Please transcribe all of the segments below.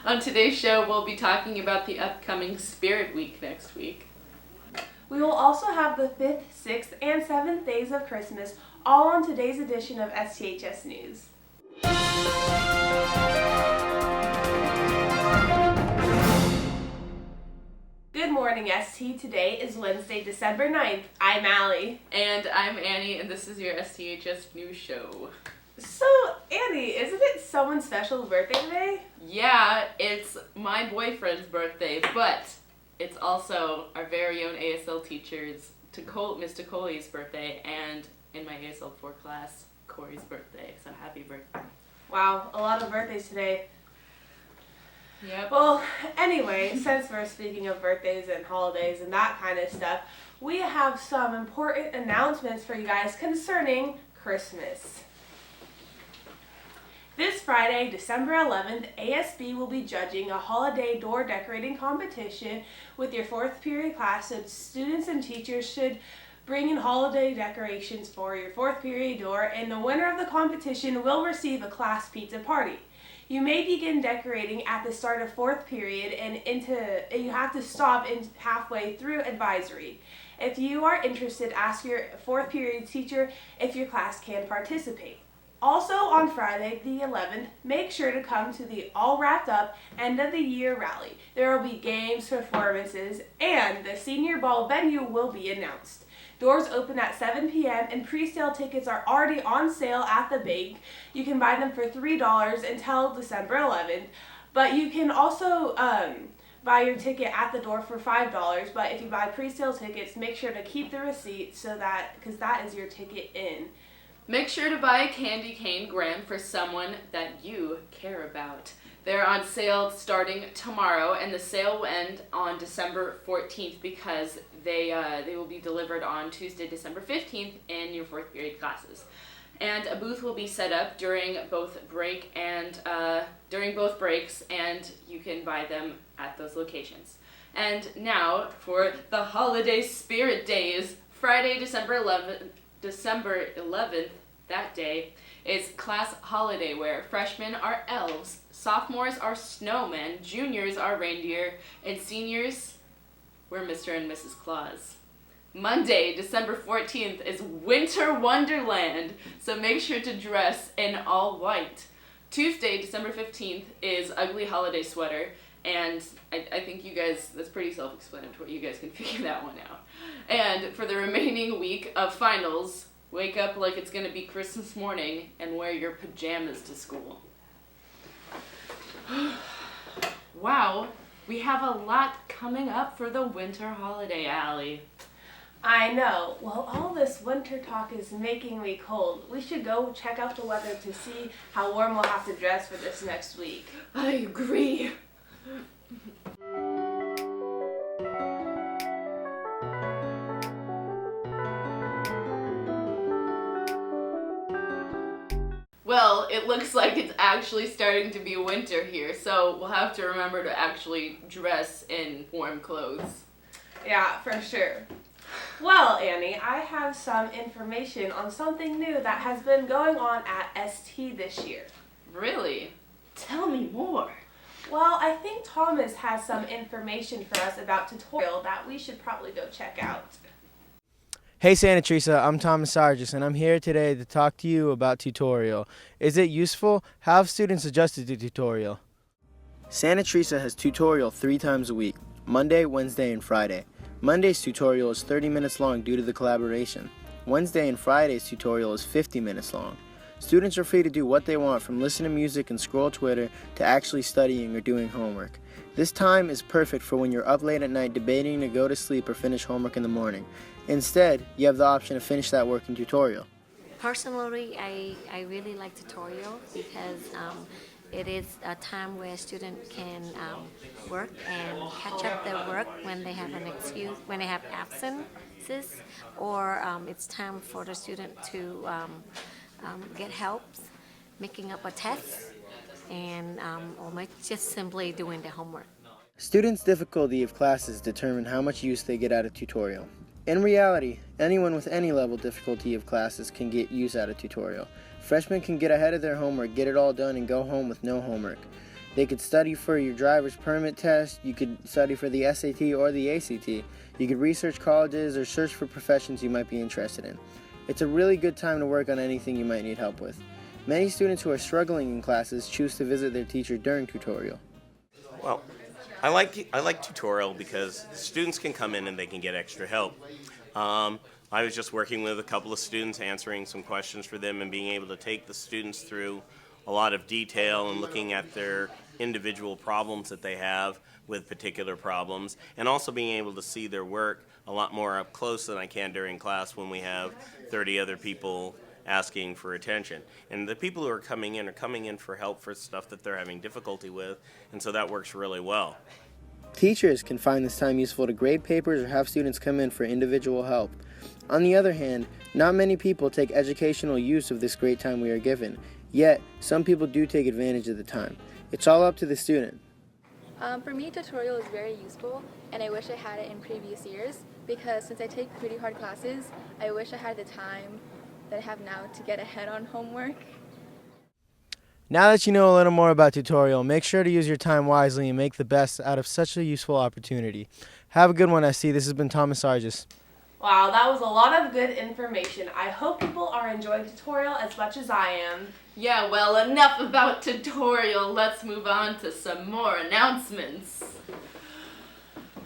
On today's show, we'll be talking about the upcoming Spirit Week next week. We will also have the 5th, 6th, and 7th days of Christmas, all on today's edition of STHS News. Good morning, ST. Today is Wednesday, December 9th. I'm Allie. And I'm Annie, and this is your STHS News Show. So, Annie, isn't it someone's special birthday today? Yeah, it's my boyfriend's birthday, but it's also our very own ASL teacher's, Miss Tacoli's birthday, and in my ASL 4 class, Corey's birthday. So happy birthday. Wow, a lot of birthdays today. Yep. Well, anyway, since we're speaking of birthdays and holidays and that kind of stuff, we have some important announcements for you guys concerning Christmas. This Friday, December 11th, ASB will be judging a holiday door decorating competition with your 4th period class, so students and teachers should bring in holiday decorations for your 4th period door, and the winner of the competition will receive a class pizza party. You may begin decorating at the start of 4th period and you have to stop in halfway through advisory. If you are interested, ask your 4th period teacher if your class can participate. Also on Friday, the 11th, make sure to come to the All Wrapped Up End of the Year rally. There will be games, performances, and the Senior Ball venue will be announced. Doors open at 7 p.m. and pre-sale tickets are already on sale at the bank. You can buy them for $3 until December 11th, but you can also buy your ticket at the door for $5, but if you buy pre-sale tickets, make sure to keep the receipt because that is your ticket in. Make sure to buy a candy cane gram for someone that you care about. They're on sale starting tomorrow, and the sale will end on December 14th because they will be delivered on Tuesday, December 15th in your 4th period classes. And a booth will be set up during both breaks, and you can buy them at those locations. And now for the holiday spirit days, Friday, December 11th, that day, is class holiday wear. Freshmen are elves, sophomores are snowmen, juniors are reindeer, and seniors were Mr. and Mrs. Claus. Monday, December 14th, is Winter Wonderland, so make sure to dress in all white. Tuesday, December 15th, is Ugly Holiday Sweater, and I think you guys, that's pretty self-explanatory. You guys can figure that one out. And for the remaining week of finals, wake up like it's going to be Christmas morning and wear your pajamas to school. Wow, we have a lot coming up for the winter holiday, Allie. I know. Well, all this winter talk is making me cold. We should go check out the weather to see how warm we'll have to dress for this next week. I agree. Well, it looks like it's actually starting to be winter here, so we'll have to remember to actually dress in warm clothes. Yeah, for sure. Well, Annie, I have some information on something new that has been going on at ST this year. Really? Tell me more. Well, I think Thomas has some information for us about tutorial that we should probably go check out. Hey Santa Teresa, I'm Thomas Sargis, and I'm here today to talk to you about tutorial. Is it useful? How have students adjusted to tutorial? Santa Teresa has tutorial 3 times a week, Monday, Wednesday, and Friday. Monday's tutorial is 30 minutes long due to the collaboration. Wednesday and Friday's tutorial is 50 minutes long. Students are free to do what they want, from listen to music and scroll Twitter to actually studying or doing homework. This time is perfect for when you're up late at night debating to go to sleep or finish homework in the morning. Instead, you have the option to finish that work in tutorial. Personally, I really like tutorial because it is a time where students can work and catch up their work when they have an excuse, when they have absences, or it's time for the student to get help making up a test, and or just simply doing their homework. Students' difficulty of classes determine how much use they get out of tutorial. In reality, anyone with any level difficulty of classes can get use out of tutorial. Freshmen can get ahead of their homework, get it all done, and go home with no homework. They could study for your driver's permit test, you could study for the SAT or the ACT, you could research colleges or search for professions you might be interested in. It's a really good time to work on anything you might need help with. Many students who are struggling in classes choose to visit their teacher during tutorial. Well, I like tutorial because students can come in and they can get extra help. I was just working with a couple of students, answering some questions for them and being able to take the students through a lot of detail and looking at their individual problems that they have with particular problems, and also being able to see their work a lot more up close than I can during class when we have 30 other people asking for attention. And the people who are coming in for help for stuff that they're having difficulty with, and so that works really well. Teachers can find this time useful to grade papers or have students come in for individual help. On the other hand, not many people take educational use of this great time we are given, yet some people do take advantage of the time. It's all up to the student. For me, tutorial is very useful, and I wish I had it in previous years, because since I take pretty hard classes, I wish I had the time that I have now to get ahead on homework. Now that you know a little more about tutorial, make sure to use your time wisely and make the best out of such a useful opportunity. Have a good one, ST. This has been Thomas Sargis. Wow, that was a lot of good information. I hope people are enjoying tutorial as much as I am. Yeah, well, enough about tutorial. Let's move on to some more announcements.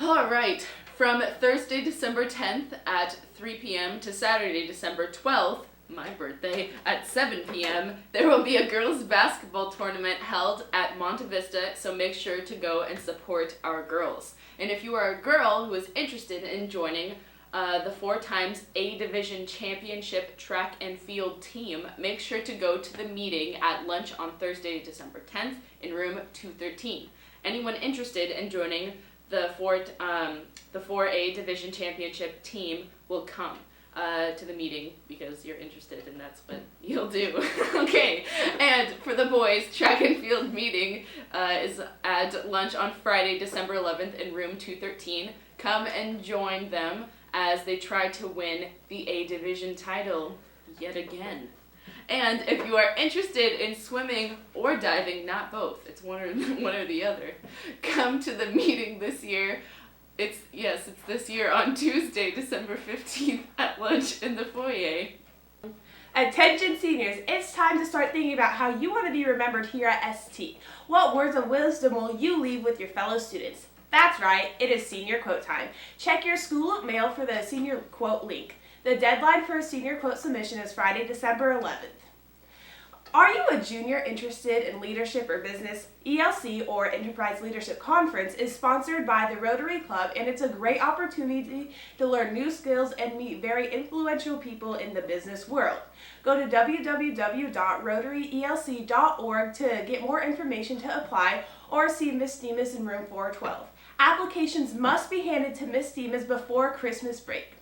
All right, from Thursday, December 10th at 3 p.m. to Saturday, December 12th, my birthday, at 7 p.m., there will be a girls' basketball tournament held at Monte Vista, so make sure to go and support our girls. And if you are a girl who is interested in joining the 4x A Division Championship track and field team, make sure to go to the meeting at lunch on Thursday, December 10th in room 213. Anyone interested in joining the 4A Division Championship team will come to the meeting because you're interested and that's what you'll do. Okay, and for the boys, track and field meeting is at lunch on Friday, December 11th in room 213. Come and join them as they try to win the A Division title yet again. And if you are interested in swimming or diving, not both, it's one or the other, come to the meeting this year. It's this year on Tuesday, December 15th at lunch in the foyer. Attention seniors, it's time to start thinking about how you want to be remembered here at ST. What words of wisdom will you leave with your fellow students? That's right, it is senior quote time. Check your school mail for the senior quote link. The deadline for a senior quote submission is Friday, December 11th. Are you a junior interested in leadership or business? ELC, or Enterprise Leadership Conference, is sponsored by the Rotary Club, and it's a great opportunity to learn new skills and meet very influential people in the business world. Go to www.rotaryelc.org to get more information to apply or see Miss Demas in room 412. Applications must be handed to Miss Demas before Christmas break.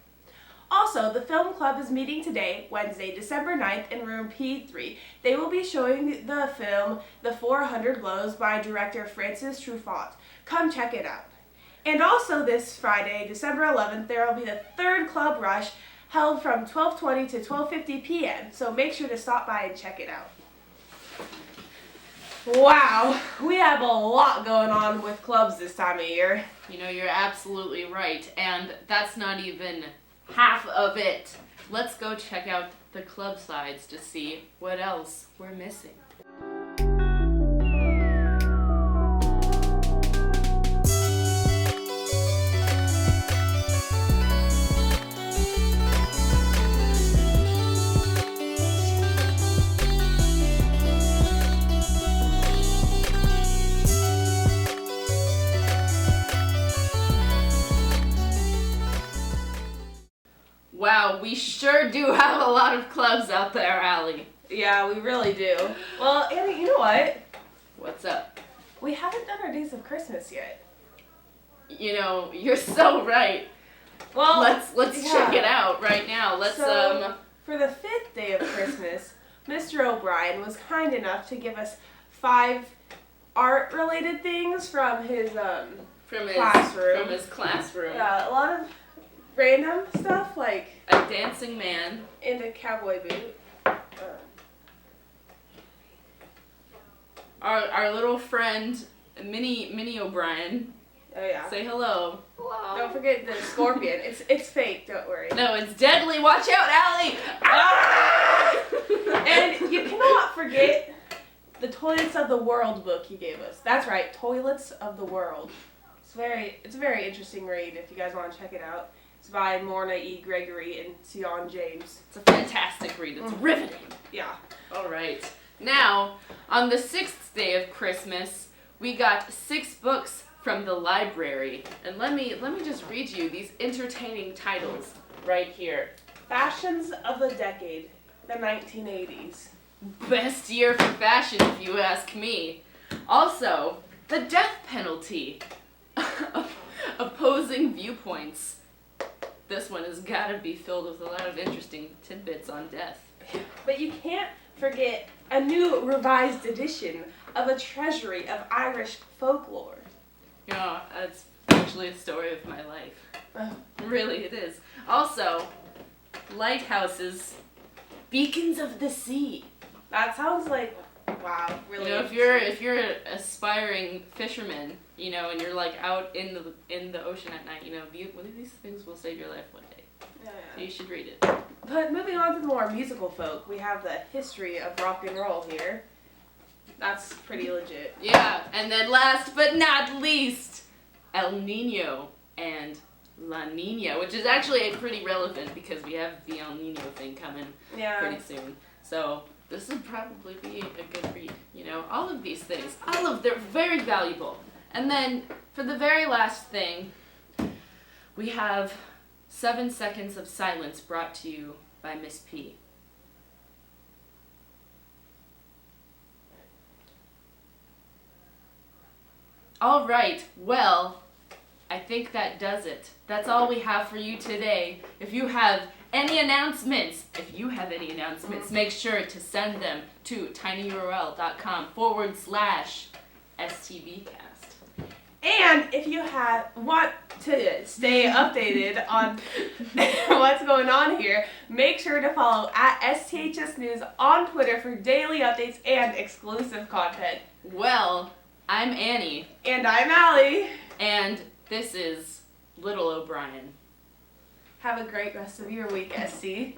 Also, the film club is meeting today, Wednesday, December 9th, in room P3. They will be showing the film The 400 Glows by director Francis Truffaut. Come check it out. And also this Friday, December 11th, there will be the third club rush held from 12:20 to 12:50 p.m. So make sure to stop by and check it out. Wow, we have a lot going on with clubs this time of year. You know, you're absolutely right, and that's not even half of it. Let's go check out the club sides to see what else we're missing. Wow, we sure do have a lot of clubs out there, Allie. Yeah, we really do. Well, Annie, you know what? What's up? We haven't done our Days of Christmas yet. You know, you're so right. Well, let's check it out right now. For the 5th day of Christmas, Mr. O'Brien was kind enough to give us 5 art-related things from his classroom. From his classroom. Yeah, a lot of random stuff like a dancing man and a cowboy boot. our little friend, Minnie O'Brien. Oh yeah. Say hello. Don't forget the scorpion. It's fake. Don't worry. No, it's deadly. Watch out, Allie! Ah! And you cannot forget the Toilets of the World book he gave us. That's right, Toilets of the World. It's a very interesting read if you guys want to check it out. It's by Morna E. Gregory and Sion James. It's a fantastic read. It's riveting. Yeah. All right. Now, on the 6th day of Christmas, we got 6 books from the library. And let me just read you these entertaining titles right here. Fashions of the Decade, the 1980s. Best year for fashion, if you ask me. Also, the death penalty. Opposing viewpoints. This one has got to be filled with a lot of interesting tidbits on death. But you can't forget a new revised edition of a treasury of Irish folklore. You know, that's actually a story of my life. Really, it is. Also, lighthouses, beacons of the sea. That sounds like, wow, really. You know, if you're an aspiring fisherman, you know, and you're like out in the ocean at night, you know, one of these things will save your life one day. Yeah. So you should read it. But moving on to the more musical folk, we have the history of rock and roll here. That's pretty legit. Yeah, and then last but not least, El Nino and La Nina, which is actually pretty relevant because we have the El Nino thing coming pretty soon. So this would probably be a good read. You know, all of these things, they're very valuable. And then for the very last thing, we have 7 Seconds of Silence brought to you by Miss P. All right, well, I think that does it. That's all we have for you today. If you have any announcements, make sure to send them to tinyurl.com/STVcast. And if you want to stay updated on what's going on here, make sure to follow at STHS News on Twitter for daily updates and exclusive content. Well, I'm Annie. And I'm Allie. And this is Little O'Brien. Have a great rest of your week, SC.